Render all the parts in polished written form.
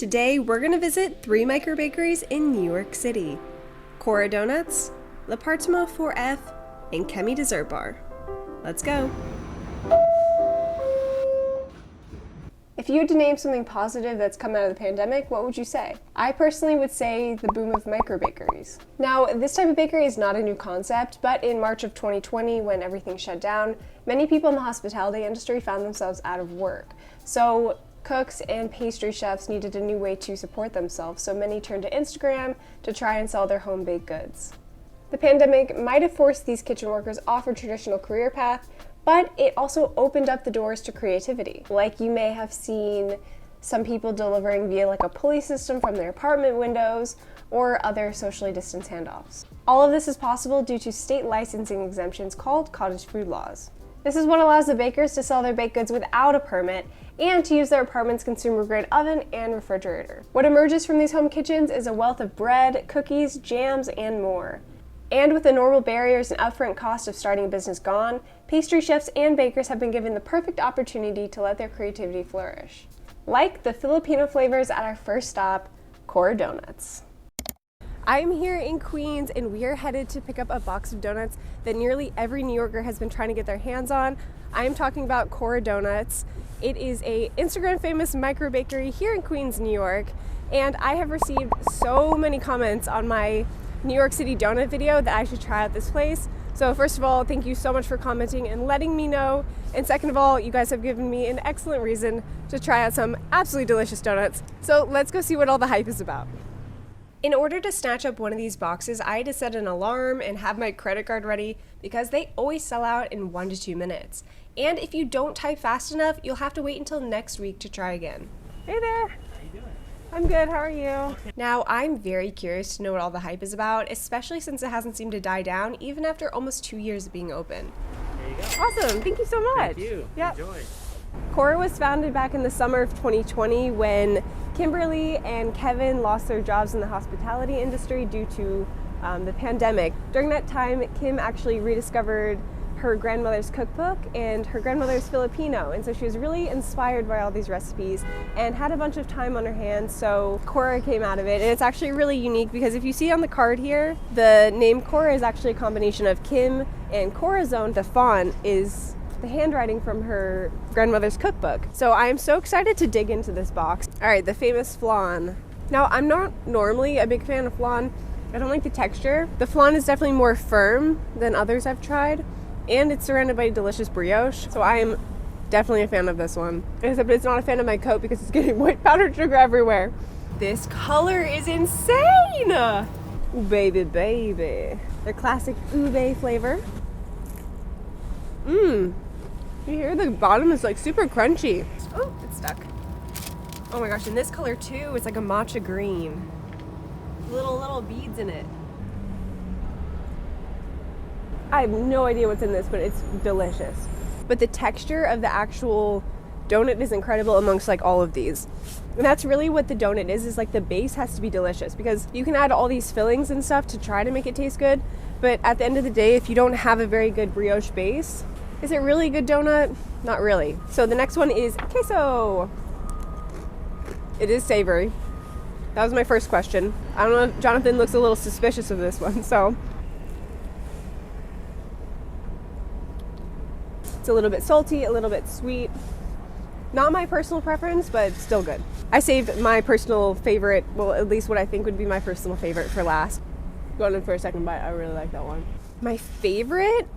Today, we're going to visit 3 micro bakeries in New York City: Kora Doughnuts, L'Appartement 4F, and Kemi Dessert Bar. Let's go! If you had to name something positive that's come out of the pandemic, what would you say? I personally would say the boom of micro bakeries. Now, this type of bakery is not a new concept, but in March of 2020, when everything shut down, many people in the hospitality industry found themselves out of work. So cooks and pastry chefs needed a new way to support themselves, so many turned to Instagram to try and sell their home baked goods. The pandemic might have forced these kitchen workers off a traditional career path, but it also opened up the doors to creativity. Like, you may have seen some people delivering via like a pulley system from their apartment windows or other socially distanced handoffs. All of this is possible due to state licensing exemptions called cottage food laws. This is what allows the bakers to sell their baked goods without a permit and to use their apartment's consumer-grade oven and refrigerator. What emerges from these home kitchens is a wealth of bread, cookies, jams, and more. And with the normal barriers and upfront cost of starting a business gone, pastry chefs and bakers have been given the perfect opportunity to let their creativity flourish. Like the Filipino flavors at our first stop, Kora Doughnuts. I'm here in Queens and we are headed to pick up a box of donuts that nearly every New Yorker has been trying to get their hands on. I am talking about Kora Doughnuts. It is a Instagram famous micro bakery here in Queens, New York, and I have received so many comments on my New York City donut video that I should try out this place. So first of all, thank you so much for commenting and letting me know. And second of all, you guys have given me an excellent reason to try out some absolutely delicious donuts. So let's go see what all the hype is about. In order to snatch up one of these boxes, I had to set an alarm and have my credit card ready because they always sell out in 1 to 2 minutes. And if you don't type fast enough, you'll have to wait until next week to try again. Hey there! I'm good, how are you? Now, I'm very curious to know what all the hype is about, especially since it hasn't seemed to die down, even after almost 2 years of being open. There you go. Awesome, thank you so much. Thank you. Yep. Enjoy. Kora was founded back in the summer of 2020 when Kimberly and Kevin lost their jobs in the hospitality industry due to the pandemic. During that time, Kim actually rediscovered her grandmother's cookbook, and her grandmother's Filipino, and so she was really inspired by all these recipes and had a bunch of time on her hands, so Kora came out of it. And it's actually really unique because if you see on the card here, the name Kora is actually a combination of Kim and Corazon. The font is the handwriting from her grandmother's cookbook. So I am so excited to dig into this box. All right, the famous flan. Now, I'm not normally a big fan of flan. I don't like the texture. The flan is definitely more firm than others I've tried, and it's surrounded by delicious brioche, so I am definitely a fan of this one. Except it's not a fan of my coat because it's getting white powdered sugar everywhere. This color is insane! Ooh, baby, baby. The classic ube flavor. You hear the bottom is like super crunchy. Oh, it's stuck. Oh my gosh, and this color too, it's like a matcha green. Little beads in it. I have no idea what's in this, but it's delicious. But the texture of the actual donut is incredible amongst like all of these. And that's really what the donut is like the base has to be delicious, because you can add all these fillings and stuff to try to make it taste good, but at the end of the day, if you don't have a very good brioche base, is it really a good donut? Not really. So the next one is queso. It is savory. That was my first question. I don't know if Jonathan looks a little suspicious of this one, so. It's a little bit salty, a little bit sweet. Not my personal preference, but still good. I saved my personal favorite, well, at least what I think would be my personal favorite, for last. Going in for a second bite, I really like that one. My favorite?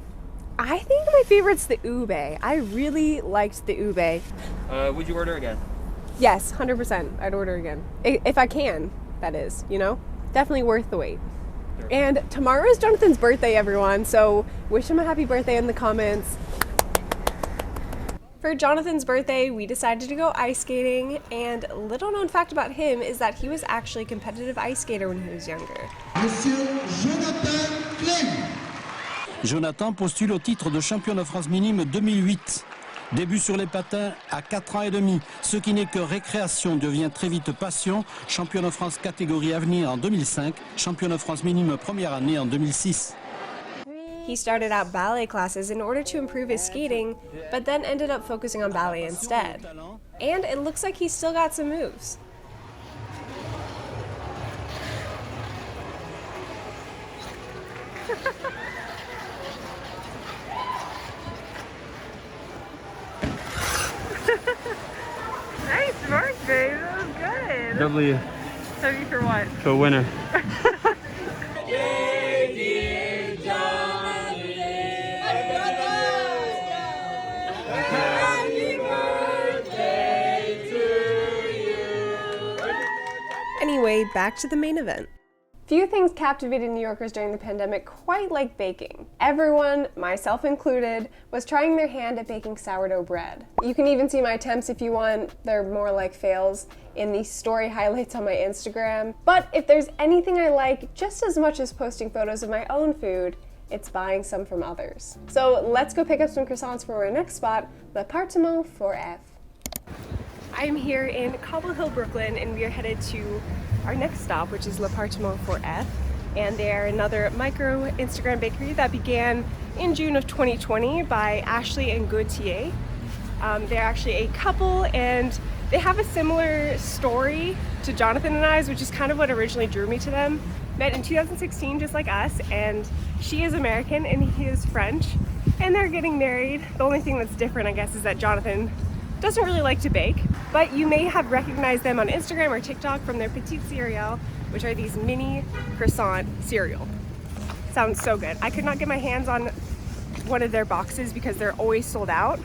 I think my favorite's the ube. I really liked the ube. Would you order again? Yes, 100%. I'd order again. If I can, that is, you know? Definitely worth the wait. Sure. And tomorrow is Jonathan's birthday, everyone, so wish him a happy birthday in the comments. For Jonathan's birthday, we decided to go ice skating, and a little known fact about him is that he was actually a competitive ice skater when he was younger. Monsieur Jonathan Clem. Jonathan postule au titre de champion de France minime 2008. Début sur les patins à 4 ans et demi, ce qui n'est que récréation devient très vite passion. Champion de France catégorie avenir en 2005, champion de France minime première année en 2006. He started out ballet classes in order to improve his skating, but then ended up focusing on ballet instead. And it looks like he's still got some moves. Nice work, babe. That was good. W. W for what? For winner. Anyway, back to the main event. Few things captivated New Yorkers during the pandemic quite like baking. Everyone, myself included, was trying their hand at baking sourdough bread. You can even see my attempts if you want. They're more like fails in the story highlights on my Instagram. But if there's anything I like just as much as posting photos of my own food, it's buying some from others. So let's go pick up some croissants for our next spot, L'Appartement 4F. I'm here in Cobble Hill, Brooklyn, and we are headed to our next stop, which is L'Appartement 4F. And they are another micro Instagram bakery that began in June of 2020 by Ashley and Gautier. They're actually a couple, and they have a similar story to Jonathan and I's, which is kind of what originally drew me to them. Met in 2016, just like us, and she is American and he is French, and they're getting married. The only thing that's different, I guess, is that Jonathan doesn't really like to bake, but you may have recognized them on Instagram or TikTok from their Petite Cereal, which are these mini croissant cereal. Sounds so good. I could not get my hands on one of their boxes because they're always sold out,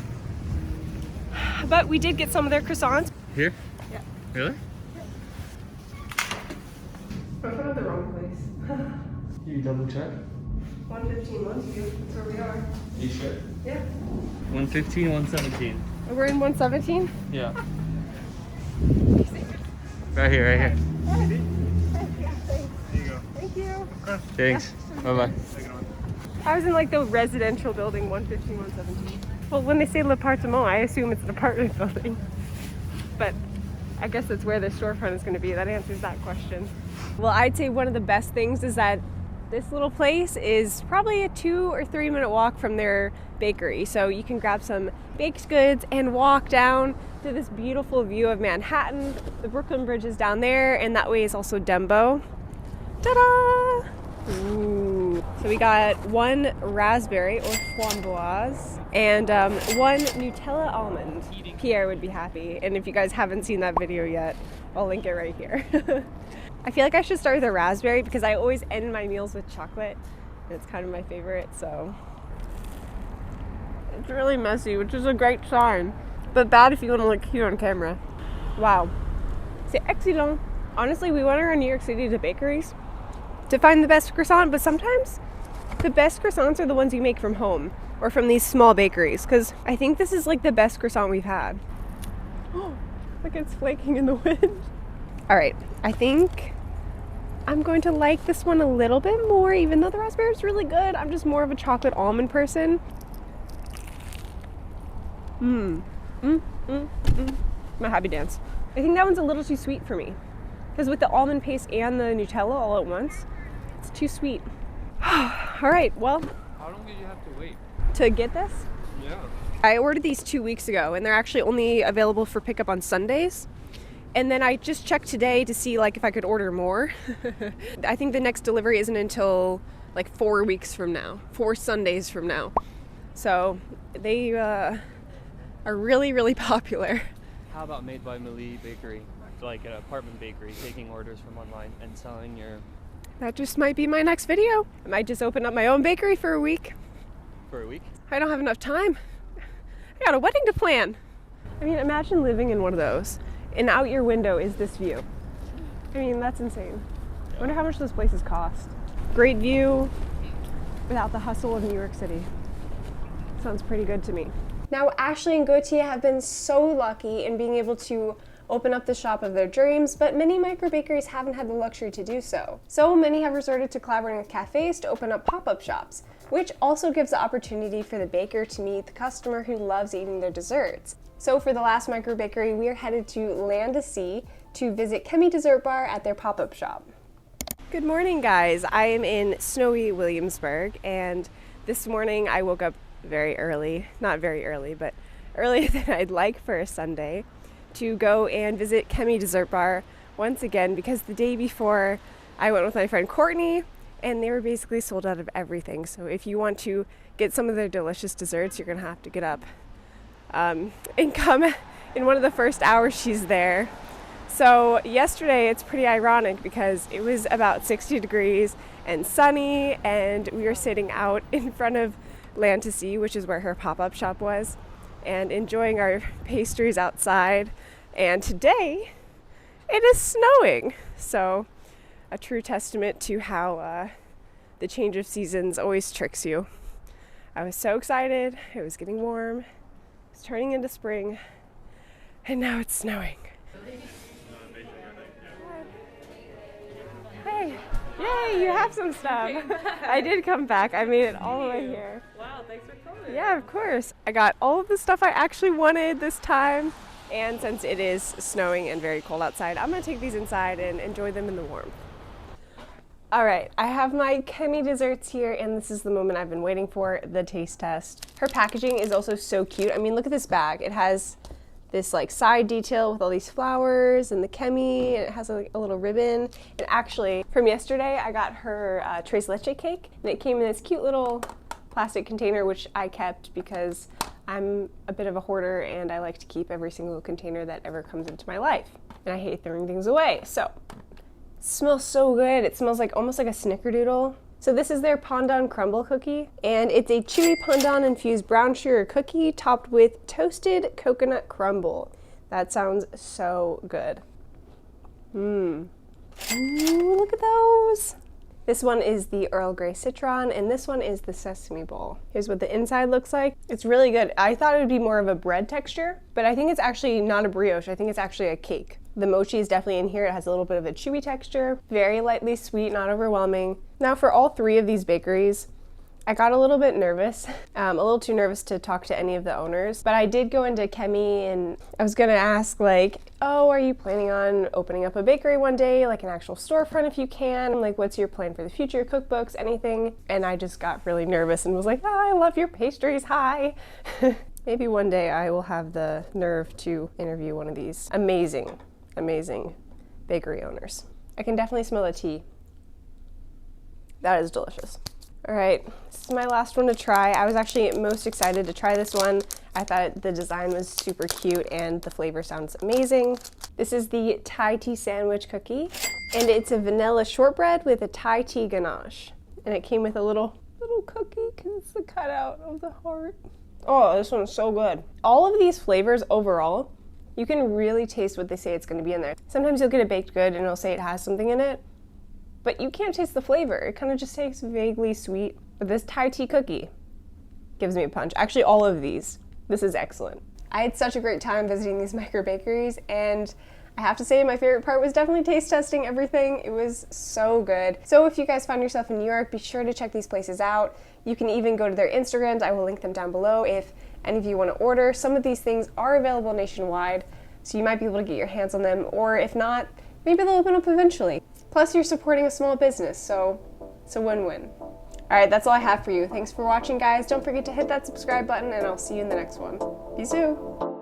but we did get some of their croissants. Here? Yeah. Really? I found the wrong place. You double check? 115 Montague, that's where we are. You sure? Yeah. 115, 117. We're in 117? Yeah. Right here, right here. Thank you. Thanks. Bye-bye. I was in like the residential building, 115, 117. Well, when they say l'appartement, I assume it's an apartment building. But I guess that's where the storefront is going to be. That answers that question. Well, I'd say one of the best things is that this little place is probably a 2 or 3 minute walk from their bakery. So you can grab some baked goods and walk down to this beautiful view of Manhattan. The Brooklyn Bridge is down there, and that way is also Dembo. Ta-da! Ooh. So we got one raspberry or framboise and one Nutella almond. Pierre would be happy. And if you guys haven't seen that video yet, I'll link it right here. I feel like I should start with a raspberry because I always end my meals with chocolate. And it's kind of my favorite, so. It's really messy, which is a great sign. But bad if you want to look cute on camera. Wow. C'est excellent. Honestly, we went around New York City to bakeries to find the best croissant, but sometimes the best croissants are the ones you make from home or from these small bakeries, because I think this is like the best croissant we've had. Oh, look, it's flaking in the wind. All right, I think I'm going to like this one a little bit more, even though the raspberry is really good. I'm just more of a chocolate almond person. My happy dance. I think that one's a little too sweet for me, because with the almond paste and the Nutella all at once, it's too sweet. All right, well. How long did you have to wait? To get this? Yeah. I ordered these 2 weeks ago, and they're actually only available for pickup on Sundays. And then I just checked today to see like if I could order more. I think the next delivery isn't until like 4 weeks from now, 4 Sundays from now. So they are really, really popular. How about Made by Millie Bakery? Like an apartment bakery, taking orders from online and selling your... That just might be my next video. I might just open up my own bakery for a week. For a week? I don't have enough time. I got a wedding to plan. I mean, imagine living in one of those, and out your window is this view. I mean, that's insane. I wonder how much those places cost. Great view without the hustle of New York City. Sounds pretty good to me. Now, Ashley and Gautier have been so lucky in being able to open up the shop of their dreams, but many micro bakeries haven't had the luxury to do so. So many have resorted to collaborating with cafes to open up pop-up shops, which also gives the opportunity for the baker to meet the customer who loves eating their desserts. So for the last micro bakery, we are headed to Land Sea to visit Kemi Dessert Bar at their pop-up shop. Good morning, guys. I am in snowy Williamsburg, and this morning I woke up very early, not very early, but earlier than I'd like for a Sunday, to go and visit Kemi Dessert Bar once again, because the day before I went with my friend Courtney and they were basically sold out of everything. So if you want to get some of their delicious desserts, you're gonna have to get up and come in one of the first hours she's there. So yesterday, it's pretty ironic because it was about 60 degrees and sunny, and we were sitting out in front of Land to Sea, which is where her pop-up shop was, and enjoying our pastries outside. And today, it is snowing. So a true testament to how the change of seasons always tricks you. I was so excited. It was getting warm. It was turning into spring. And now it's snowing. Hey, yay, you have some stuff. I did come back. I made it all the way here. Wow, thanks for coming. Yeah, of course. I got all of the stuff I actually wanted this time. And since it is snowing and very cold outside, I'm gonna take these inside and enjoy them in the warmth. All right, I have my Kemi desserts here, and this is the moment I've been waiting for, the taste test. Her packaging is also so cute. I mean, look at this bag. It has this like side detail with all these flowers and the Kemi, and it has a little ribbon. And actually, from yesterday, I got her tres leche cake, and it came in this cute little plastic container, which I kept because I'm a bit of a hoarder and I like to keep every single container that ever comes into my life. And I hate throwing things away. So, it smells so good. It smells like almost like a snickerdoodle. So this is their pandan crumble cookie, and it's a chewy pandan infused brown sugar cookie topped with toasted coconut crumble. That sounds so good. Ooh, look at those. This one is the Earl Grey Citron, and this one is the Sesame Ball. Here's what the inside looks like. It's really good. I thought it would be more of a bread texture, but I think it's actually not a brioche. I think it's actually a cake. The mochi is definitely in here. It has a little bit of a chewy texture, very lightly sweet, not overwhelming. Now for all three of these bakeries, I got a little bit nervous, a little too nervous to talk to any of the owners, but I did go into Kemi and I was gonna ask like, oh, are you planning on opening up a bakery one day, like an actual storefront if you can? Like, what's your plan for the future, cookbooks, anything? And I just got really nervous and was like, oh, I love your pastries, hi. Maybe one day I will have the nerve to interview one of these amazing, amazing bakery owners. I can definitely smell the tea. That is delicious. All right, this is my last one to try. I was actually most excited to try this one. I thought the design was super cute and the flavor sounds amazing. This is the Thai tea sandwich cookie, and it's a vanilla shortbread with a Thai tea ganache. And it came with a little cookie because it's the cutout of the heart. Oh, this one's so good. All of these flavors overall, you can really taste what they say it's gonna be in there. Sometimes you'll get a baked good and it'll say it has something in it, but you can't taste the flavor. It kind of just tastes vaguely sweet. But this Thai tea cookie gives me a punch. Actually, all of these. This is excellent. I had such a great time visiting these micro bakeries, and I have to say my favorite part was definitely taste testing everything. It was so good. So if you guys find yourself in New York, be sure to check these places out. You can even go to their Instagrams. I will link them down below if any of you want to order. Some of these things are available nationwide, so you might be able to get your hands on them, or if not, maybe they'll open up eventually. Plus, you're supporting a small business, so it's a win-win. All right, that's all I have for you. Thanks for watching, guys. Don't forget to hit that subscribe button, and I'll see you in the next one. Peace out.